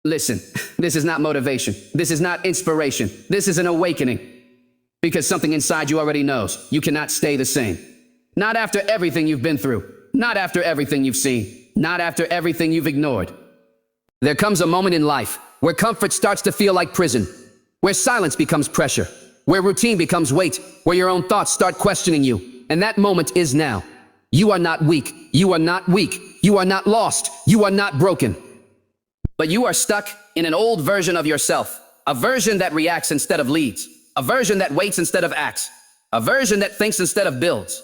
Listen, this is not motivation. This is not inspiration. This is an awakening. Because something inside you already knows you cannot stay the same. Not after everything you've been through. Not after everything you've seen. Not after everything you've ignored. There comes a moment in life where comfort starts to feel like prison, where silence becomes pressure, where routine becomes weight, where your own thoughts start questioning you. And that moment is now. You are not weak. You are not weak. You are not lost. You are not broken. But you are stuck in an old version of yourself, a version that reacts instead of leads, a version that waits instead of acts, a version that thinks instead of builds.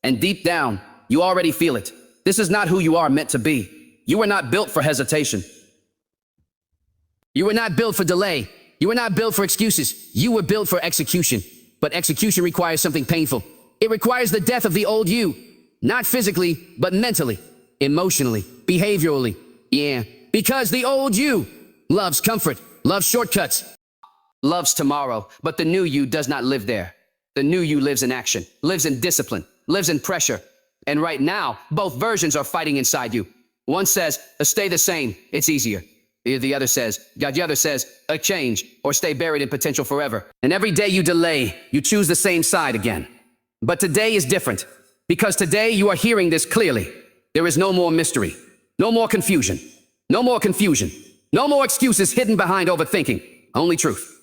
And deep down, you already feel it. This is not who you are meant to be. You were not built for hesitation. You were not built for delay. You were not built for excuses. You were built for execution. But execution requires something painful. It requires the death of the old you, not physically, but mentally, emotionally, behaviorally. Yeah, because the old you loves comfort, loves shortcuts, loves tomorrow, but the new you does not live there. The new you lives in action, lives in discipline, lives in pressure. And right now, both versions are fighting inside you. One says, stay the same, it's easier. The other says, a change, or stay buried in potential forever. And every day you delay, you choose the same side again. But today is different, because today you are hearing this clearly. There is no more mystery, no more confusion, no more confusion, no more excuses hidden behind overthinking, only truth.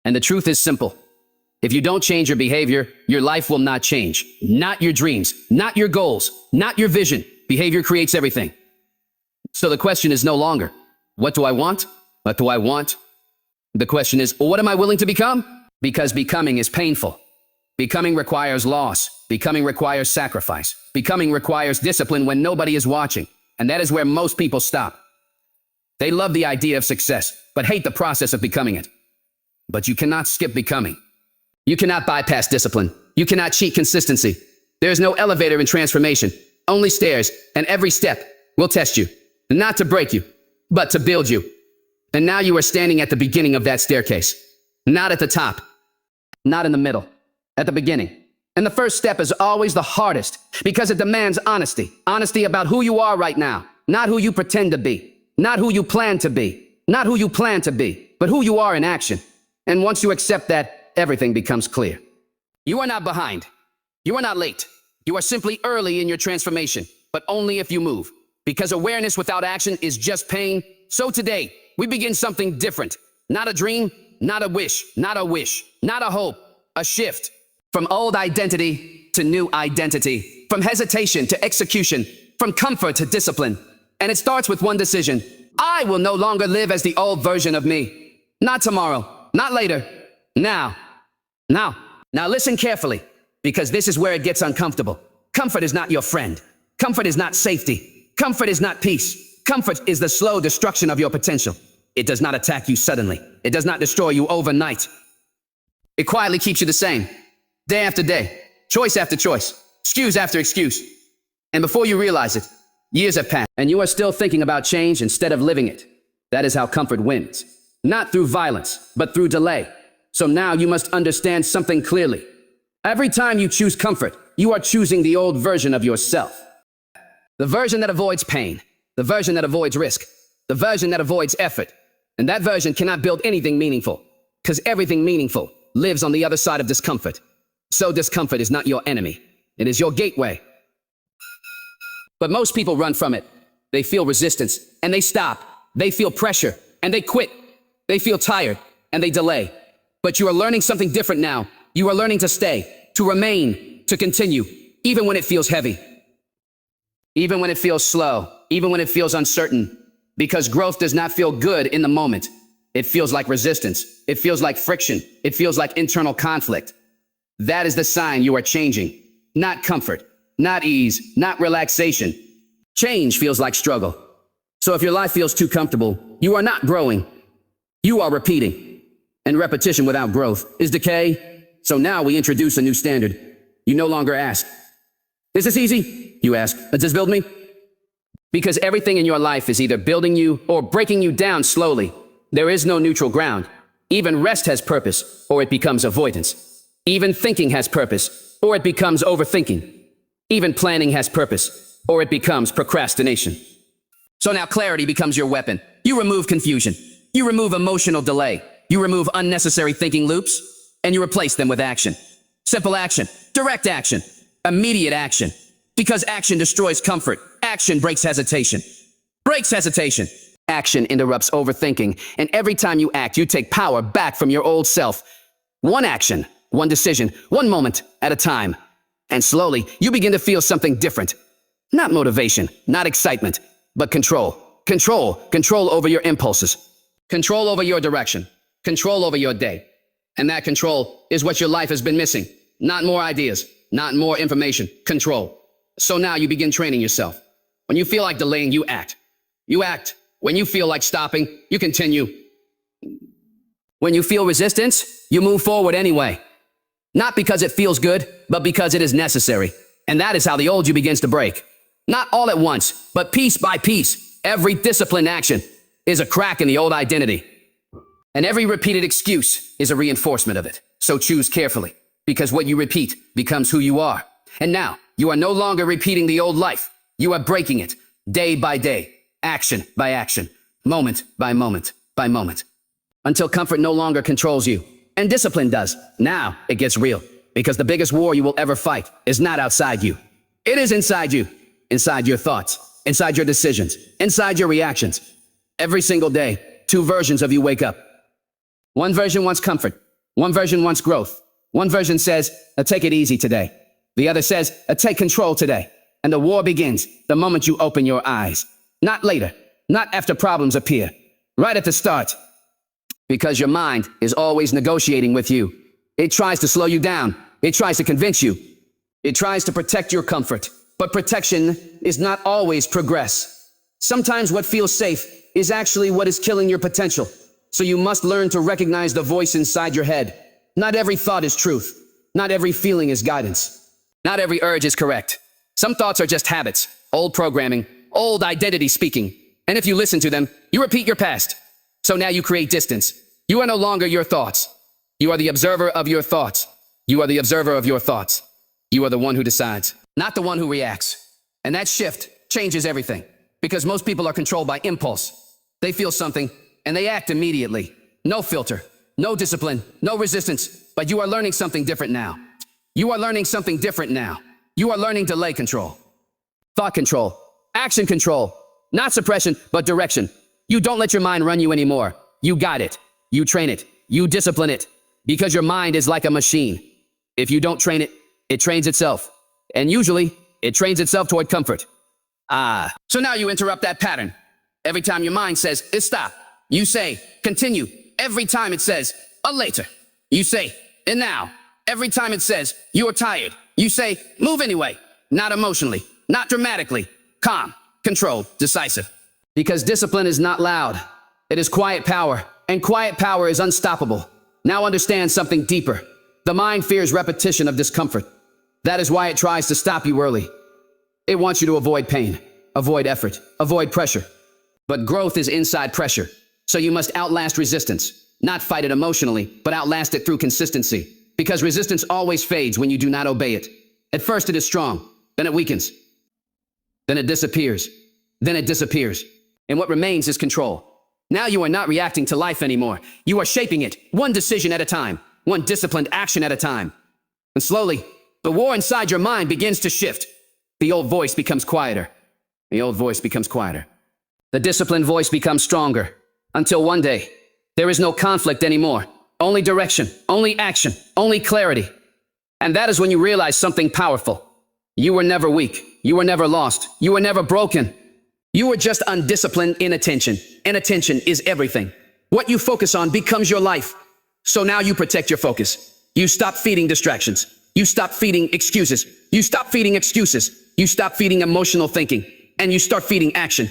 And the truth is simple. If you don't change your behavior, your life will not change. Not your dreams, not your goals, not your vision. Behavior creates everything. So the question is no longer, what do I want? What do I want? The question is, what am I willing to become? Because becoming is painful. Becoming requires loss. Becoming requires sacrifice. Becoming requires discipline when nobody is watching. And that is where most people stop. They love the idea of success, but hate the process of becoming it. But you cannot skip becoming. You cannot bypass discipline. You cannot cheat consistency. There is no elevator in transformation, only stairs, and every step will test you, not to break you, but to build you. And now you are standing at the beginning of that staircase, not at the top, not in the middle, at the beginning. And the first step is always the hardest because it demands honesty. Honesty about who you are right now, not who you pretend to be, not who you plan to be, not who you plan to be, but who you are in action. And once you accept that, everything becomes clear. You are not behind. You are not late. You are simply early in your transformation, but only if you move. Because awareness without action is just pain. So today, we begin something different. Not a dream, not a wish, not a hope, a shift. From old identity to new identity. From hesitation to execution. From comfort to discipline. And it starts with one decision. I will no longer live as the old version of me. Not tomorrow, not later, now. Now listen carefully, because this is where it gets uncomfortable. Comfort is not your friend. Comfort is not safety. Comfort is not peace. Comfort is the slow destruction of your potential. It does not attack you suddenly. It does not destroy you overnight. It quietly keeps you the same, day after day, choice after choice, excuse after excuse. And before you realize it, years have passed, and you are still thinking about change instead of living it. That is how comfort wins. Not through violence, but through delay. So now you must understand something clearly. Every time you choose comfort, you are choosing the old version of yourself. The version that avoids pain, the version that avoids risk, the version that avoids effort. And that version cannot build anything meaningful, because everything meaningful lives on the other side of discomfort. So discomfort is not your enemy. It is your gateway. But most people run from it. They feel resistance, and they stop. They feel pressure, and they quit. They feel tired, and they delay. But you are learning something different now. You are learning to stay, to remain, to continue, even when it feels heavy. Even when it feels slow, even when it feels uncertain. Because growth does not feel good in the moment. It feels like resistance. It feels like friction. It feels like internal conflict. That is the sign you are changing. Not comfort, not ease, not relaxation. Change feels like struggle. So if your life feels too comfortable, you are not growing. You are repeating. And repetition without growth is decay. So now we introduce a new standard. You no longer ask, is this easy? You ask, does this build me? Because everything in your life is either building you or breaking you down slowly. There is no neutral ground. Even rest has purpose, or it becomes avoidance. Even thinking has purpose, or it becomes overthinking. Even planning has purpose, or it becomes procrastination. So now clarity becomes your weapon. You remove confusion. You remove emotional delay. You remove unnecessary thinking loops, and you replace them with action. Simple action, direct action, immediate action. Because action destroys comfort. Action breaks hesitation. Breaks hesitation. Action interrupts overthinking, and every time you act, you take power back from your old self. One action, one decision, one moment at a time. And slowly, you begin to feel something different. Not motivation, not excitement, but control. Control over your impulses. Control over your direction. Control over your day. And that control is what your life has been missing. Not more ideas, not more information. Control. So now you begin training yourself. When you feel like delaying, you act. You act. When you feel like stopping, you continue. When you feel resistance, you move forward anyway. Not because it feels good, but because it is necessary. And that is how the old you begins to break. Not all at once, but piece by piece. Every disciplined action is a crack in the old identity. And every repeated excuse is a reinforcement of it. So choose carefully, because what you repeat becomes who you are. And now, you are no longer repeating the old life. You are breaking it, day by day, action by action, moment by moment by moment, until comfort no longer controls you, and discipline does. Now, it gets real, because the biggest war you will ever fight is not outside you. It is inside you, inside your thoughts, inside your decisions, inside your reactions. Every single day, two versions of you wake up. One version wants comfort. One version wants growth. One version says, take it easy today. The other says, take control today. And the war begins the moment you open your eyes. Not later, not after problems appear. Right at the start. Because your mind is always negotiating with you. It tries to slow you down. It tries to convince you. It tries to protect your comfort. But protection is not always progress. Sometimes what feels safe is actually what is killing your potential. So you must learn to recognize the voice inside your head. Not every thought is truth. Not every feeling is guidance. Not every urge is correct. Some thoughts are just habits, old programming, old identity speaking. And if you listen to them, you repeat your past. So now you create distance. You are no longer your thoughts. You are the observer of your thoughts. You are the observer of your thoughts. You are the one who decides, not the one who reacts. And that shift changes everything. Because most people are controlled by impulse. They feel something, and they act immediately. No filter, no discipline, no resistance. But you are learning something different now. You are learning something different now. You are learning delay control. Thought control. Action control. Not suppression, but direction. You don't let your mind run you anymore. You guide it. You train it. You discipline it. Because your mind is like a machine. If you don't train it, it trains itself. And usually, it trains itself toward comfort. So now you interrupt that pattern. Every time your mind says, stop, you say, continue. Every time it says, later, you say, and now. Every time it says, you are tired, you say, move anyway. Not emotionally, not dramatically, calm, controlled, decisive. Because discipline is not loud. It is quiet power, and quiet power is unstoppable. Now understand something deeper. The mind fears repetition of discomfort. That is why it tries to stop you early. It wants you to avoid pain, avoid effort, avoid pressure. But growth is inside pressure. So you must outlast resistance. Not fight it emotionally, but outlast it through consistency. Because resistance always fades when you do not obey it. At first it is strong, then it weakens. Then it disappears. Then it disappears. And what remains is control. Now you are not reacting to life anymore. You are shaping it, one decision at a time, one disciplined action at a time. And slowly, the war inside your mind begins to shift. The old voice becomes quieter. The old voice becomes quieter. The disciplined voice becomes stronger. Until one day, there is no conflict anymore. Only direction, only action, only clarity. And that is when you realize something powerful. You were never weak. You were never lost. You were never broken. You were just undisciplined inattention. Inattention is everything. What you focus on becomes your life. So now you protect your focus. You stop feeding distractions. You stop feeding excuses. You stop feeding excuses. You stop feeding emotional thinking. And you start feeding action.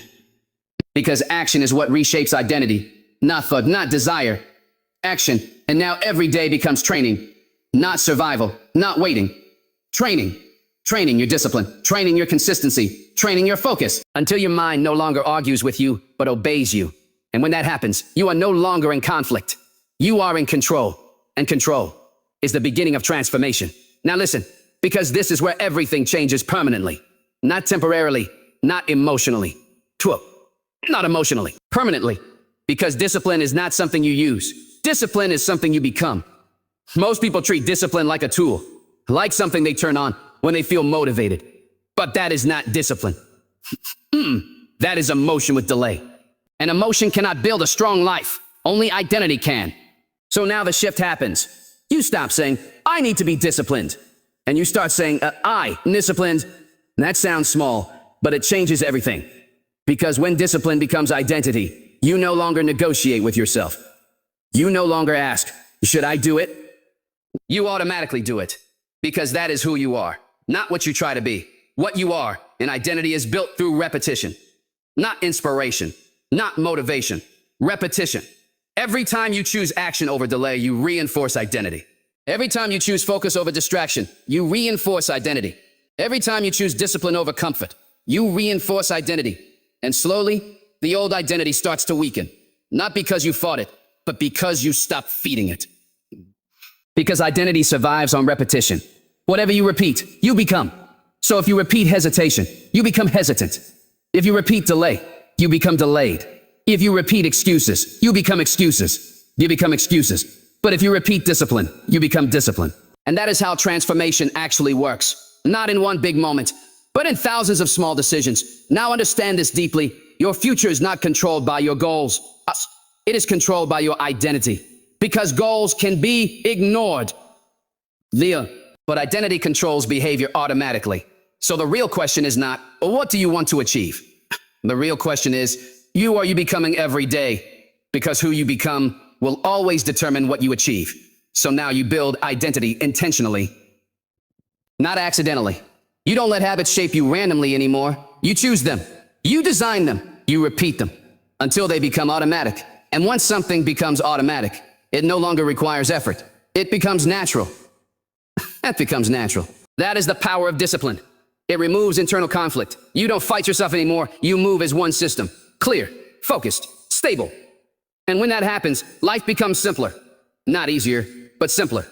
Because action is what reshapes identity. Not thought, not desire. Action. And now every day becomes training. Not survival. Not waiting. Training. Training your discipline. Training your consistency. Training your focus. Until your mind no longer argues with you, but obeys you. And when that happens, you are no longer in conflict. You are in control. And control is the beginning of transformation. Now listen, because this is where everything changes permanently. Not temporarily. Not emotionally. Not emotionally. Permanently. Because discipline is not something you use. Discipline is something you become. Most people treat discipline like a tool, like something they turn on when they feel motivated. But that is not discipline. That is emotion with delay. And emotion cannot build a strong life. Only identity can. So now the shift happens. You stop saying, I need to be disciplined. And you start saying, I, disciplined. That sounds small, but it changes everything. Because when discipline becomes identity, you no longer negotiate with yourself. You no longer ask, should I do it? You automatically do it. Because that is who you are, not what you try to be. What you are, an identity is built through repetition. Not inspiration, not motivation, repetition. Every time you choose action over delay, you reinforce identity. Every time you choose focus over distraction, you reinforce identity. Every time you choose discipline over comfort, you reinforce identity. And slowly, the old identity starts to weaken. Not because you fought it, but because you stopped feeding it. Because identity survives on repetition. Whatever you repeat, you become. So if you repeat hesitation, you become hesitant. If you repeat delay, you become delayed. If you repeat excuses, you become excuses. You become excuses. But if you repeat discipline, you become discipline. And that is how transformation actually works. Not in one big moment, but in thousands of small decisions. Now understand this deeply. Your future is not controlled by your goals. It is controlled by your identity. Because goals can be ignored. But identity controls behavior automatically. So the real question is not, what do you want to achieve? The real question is, who are you becoming every day? Because who you become will always determine what you achieve. So now you build identity intentionally, not accidentally. You don't let habits shape you randomly anymore. You choose them. You design them. You repeat them until they become automatic. And once something becomes automatic, it no longer requires effort. It becomes natural. That becomes natural. That is the power of discipline. It removes internal conflict. You don't fight yourself anymore. You move as one system. Clear, focused, stable. And when that happens, life becomes simpler. Not easier, but simpler.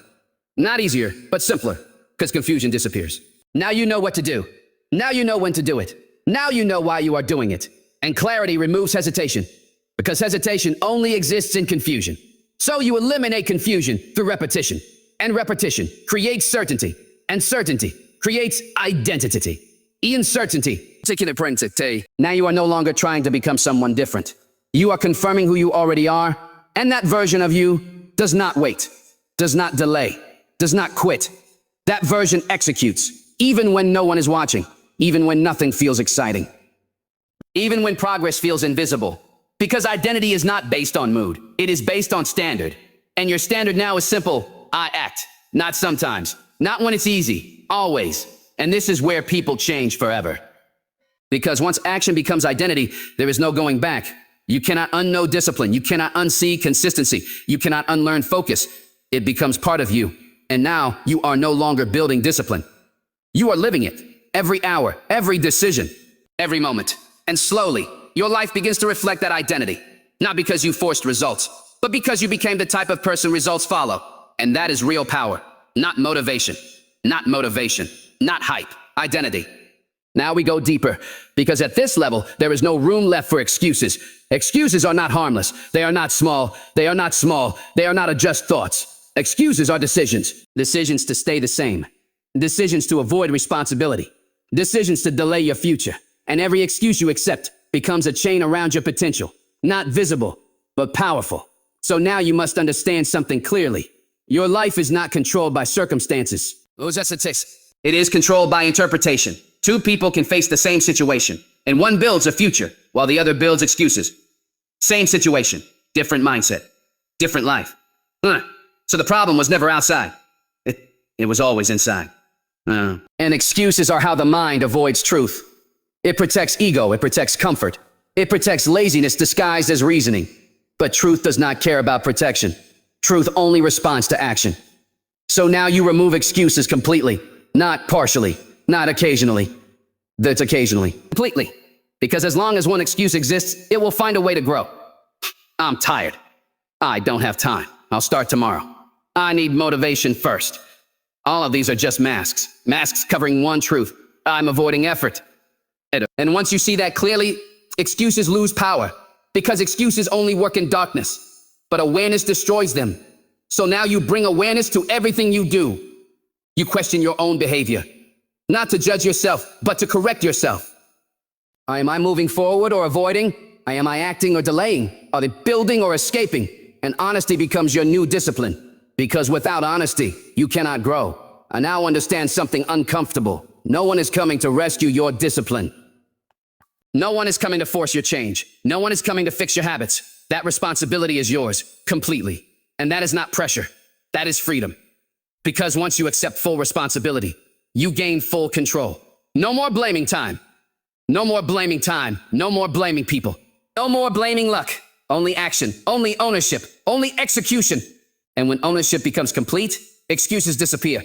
Not easier, but simpler. Because confusion disappears. Now you know what to do. Now you know when to do it. Now you know why you are doing it. And clarity removes hesitation. Because hesitation only exists in confusion. So you eliminate confusion through repetition. And repetition creates certainty. And certainty creates identity. Uncertainty. Now you are no longer trying to become someone different. You are confirming who you already are. And that version of you does not wait, does not delay, does not quit. That version executes, even when no one is watching, even when nothing feels exciting, even when progress feels invisible. Because identity is not based on mood. It is based on standard. And your standard now is simple. I act. Not sometimes. Not when it's easy. Always. And this is where people change forever. Because once action becomes identity, there is no going back. You cannot unknow discipline. You cannot unsee consistency. You cannot unlearn focus. It becomes part of you. And now you are no longer building discipline. You are living it. Every hour, every decision, every moment. And slowly, your life begins to reflect that identity. Not because you forced results, but because you became the type of person results follow. And that is real power. Not motivation. Not motivation. Not hype. Identity. Now we go deeper, because at this level, there is no room left for excuses. Excuses are not harmless. They are not small. They are not small. They are not just thoughts. Excuses are decisions. Decisions to stay the same. Decisions to avoid responsibility. Decisions to delay your future. And every excuse you accept becomes a chain around your potential. Not visible, but powerful. So now you must understand something clearly. Your life is not controlled by circumstances. It is controlled by interpretation. Two people can face the same situation, and one builds a future, while the other builds excuses. Same situation, different mindset, different life. So the problem was never outside. It was always inside. And excuses are how the mind avoids truth. It protects ego, it protects comfort. It protects laziness disguised as reasoning. But truth does not care about protection. Truth only responds to action. So now you remove excuses completely, not partially, not occasionally. That's occasionally. Completely. Because as long as one excuse exists, it will find a way to grow. I'm tired. I don't have time. I'll start tomorrow. I need motivation first. All of these are just masks. Masks covering one truth. I'm avoiding effort. And once you see that clearly, excuses lose power. Because excuses only work in darkness, but awareness destroys them. So now you bring awareness to everything you do. You question your own behavior, not to judge yourself, but to correct yourself. Am I moving forward or avoiding? Am I acting or delaying? Are they building or escaping? And honesty becomes your new discipline. Because without honesty, you cannot grow. I now understand something uncomfortable. No one is coming to rescue your discipline. No one is coming to force your change. No one is coming to fix your habits. That responsibility is yours, completely. And that is not pressure. That is freedom. Because once you accept full responsibility, you gain full control. No more blaming time. No more blaming time. No more blaming people. No more blaming luck. Only action. Only ownership. Only execution. And when ownership becomes complete, excuses disappear.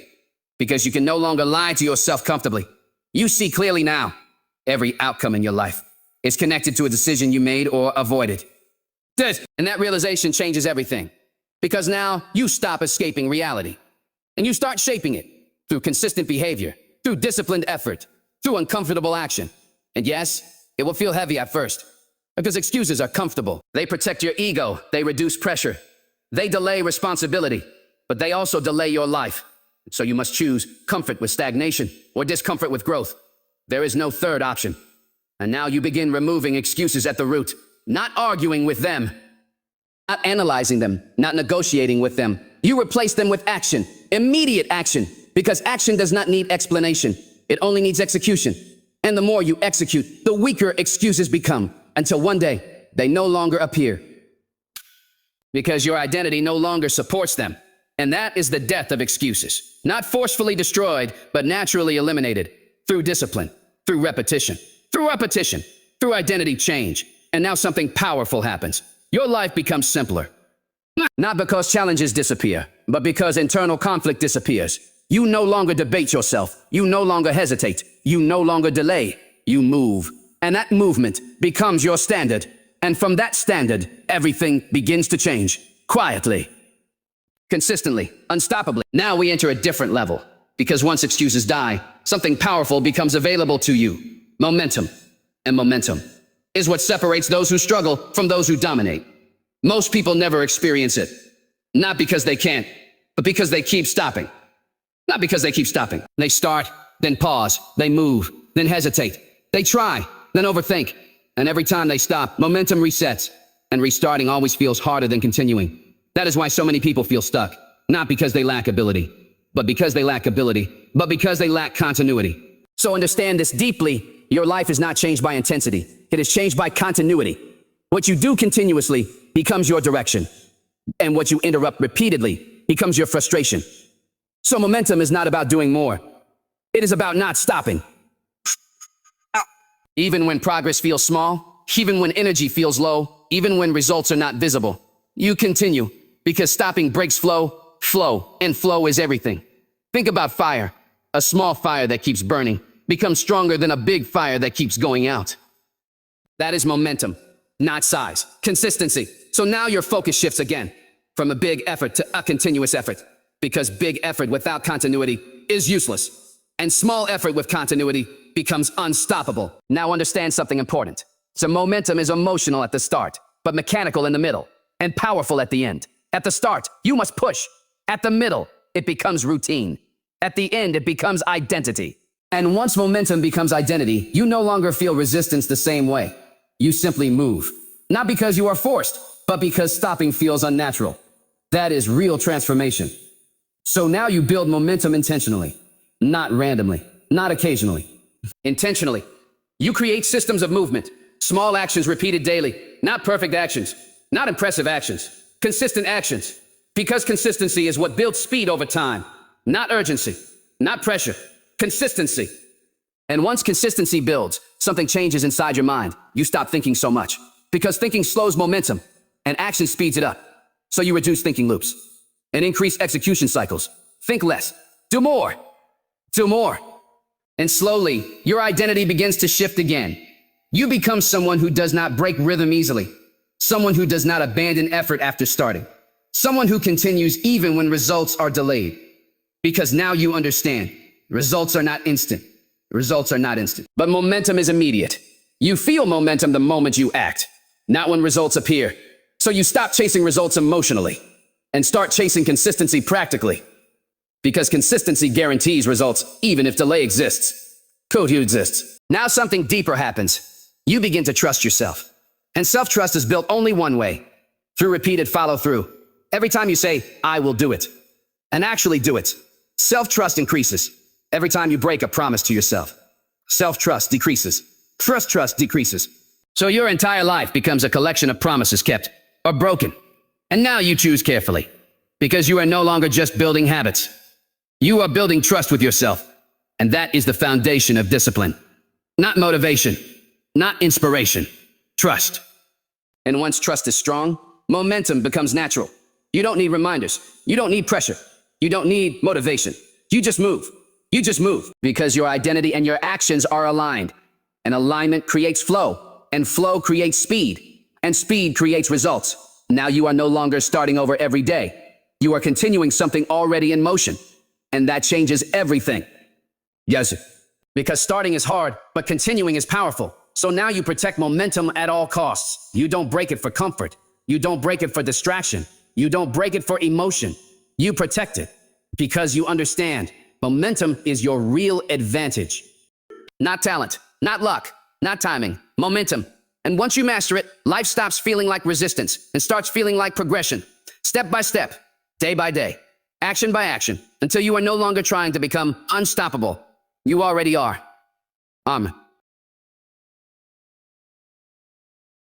Because you can no longer lie to yourself comfortably. You see clearly now. Every outcome in your life is connected to a decision you made or avoided. And that realization changes everything. Because now you stop escaping reality. And you start shaping it through consistent behavior, through disciplined effort, through uncomfortable action. And yes, it will feel heavy at first. Because excuses are comfortable. They protect your ego. They reduce pressure. They delay responsibility. But they also delay your life. So you must choose comfort with stagnation or discomfort with growth. There is no third option. And now you begin removing excuses at the root, not arguing with them, not analyzing them, not negotiating with them. You replace them with action, immediate action, because action does not need explanation. It only needs execution. And the more you execute, the weaker excuses become, until one day they no longer appear. Because your identity no longer supports them. And that is the death of excuses. Not forcefully destroyed, but naturally eliminated. Through discipline, through repetition, through identity change. And now something powerful happens. Your life becomes simpler. Not because challenges disappear, but because internal conflict disappears. You no longer debate yourself. You no longer hesitate. You no longer delay. You move. And that movement becomes your standard. And from that standard, everything begins to change. Quietly. Consistently. Unstoppably. Now we enter a different level. Because once excuses die, something powerful becomes available to you. Momentum. And momentum is what separates those who struggle from those who dominate. Most people never experience it. Not because they can't, but because they keep stopping. Not because they keep stopping. They start, then pause, they move, then hesitate. They try, then overthink. And every time they stop, momentum resets. And restarting always feels harder than continuing. That is why so many people feel stuck. Not because they lack ability, but because they lack continuity. So understand this deeply. Your life is not changed by intensity. It is changed by continuity. What you do continuously becomes your direction. And what you interrupt repeatedly becomes your frustration. So momentum is not about doing more. It is about not stopping. Even when progress feels small, even when energy feels low, even when results are not visible, you continue because stopping breaks flow, and flow is everything. Think about fire. A small fire that keeps burning becomes stronger than a big fire that keeps going out. That is momentum, not size, consistency. So now your focus shifts again from a big effort to a continuous effort, because big effort without continuity is useless, and small effort with continuity becomes unstoppable. Now understand something important. So momentum is emotional at the start, but mechanical in the middle, and powerful at the end. At the start, you must push. At the middle, it becomes routine. At the end, it becomes identity. And once momentum becomes identity, you no longer feel resistance the same way. You simply move. Not because you are forced, but because stopping feels unnatural. That is real transformation. So now you build momentum intentionally, not randomly, not occasionally. Intentionally. You create systems of movement, small actions repeated daily, not perfect actions, not impressive actions, consistent actions. Because consistency is what builds speed over time, not urgency, not pressure, consistency. And once consistency builds, something changes inside your mind. You stop thinking so much, because thinking slows momentum, and action speeds it up. So you reduce thinking loops and increase execution cycles. Think less, do more, do more. And slowly, your identity begins to shift again. You become someone who does not break rhythm easily, someone who does not abandon effort after starting, someone who continues even when results are delayed. Because now you understand, results are not instant. Results are not instant. But momentum is immediate. You feel momentum the moment you act. not when results appear. So you stop chasing results emotionally and start chasing consistency practically. Because consistency guarantees results even if delay exists. Code you exists. Now something deeper happens. You begin to trust yourself. And self-trust is built only one way, through repeated follow-through. Every time you say, I will do it, and actually do it, self-trust increases. Every time you break a promise to yourself, self-trust decreases. Trust decreases. So your entire life becomes a collection of promises kept or broken. And now you choose carefully, because you are no longer just building habits. You are building trust with yourself. And that is the foundation of discipline. Not motivation, not inspiration. Trust. And once trust is strong, momentum becomes natural. You don't need reminders. You don't need pressure. You don't need motivation. You just move. You just move because your identity and your actions are aligned. And alignment creates flow, and flow creates speed, and speed creates results. Now you are no longer starting over every day. You are continuing something already in motion, and that changes everything. Yes, because starting is hard, but continuing is powerful. So now you protect momentum at all costs. You don't break it for comfort. You don't break it for distraction. You don't break it for emotion. You protect it because you understand momentum is your real advantage. Not talent, not luck, not timing, momentum. And once you master it, life stops feeling like resistance and starts feeling like progression. Step by step, day by day, action by action, until you are no longer trying to become unstoppable. You already are.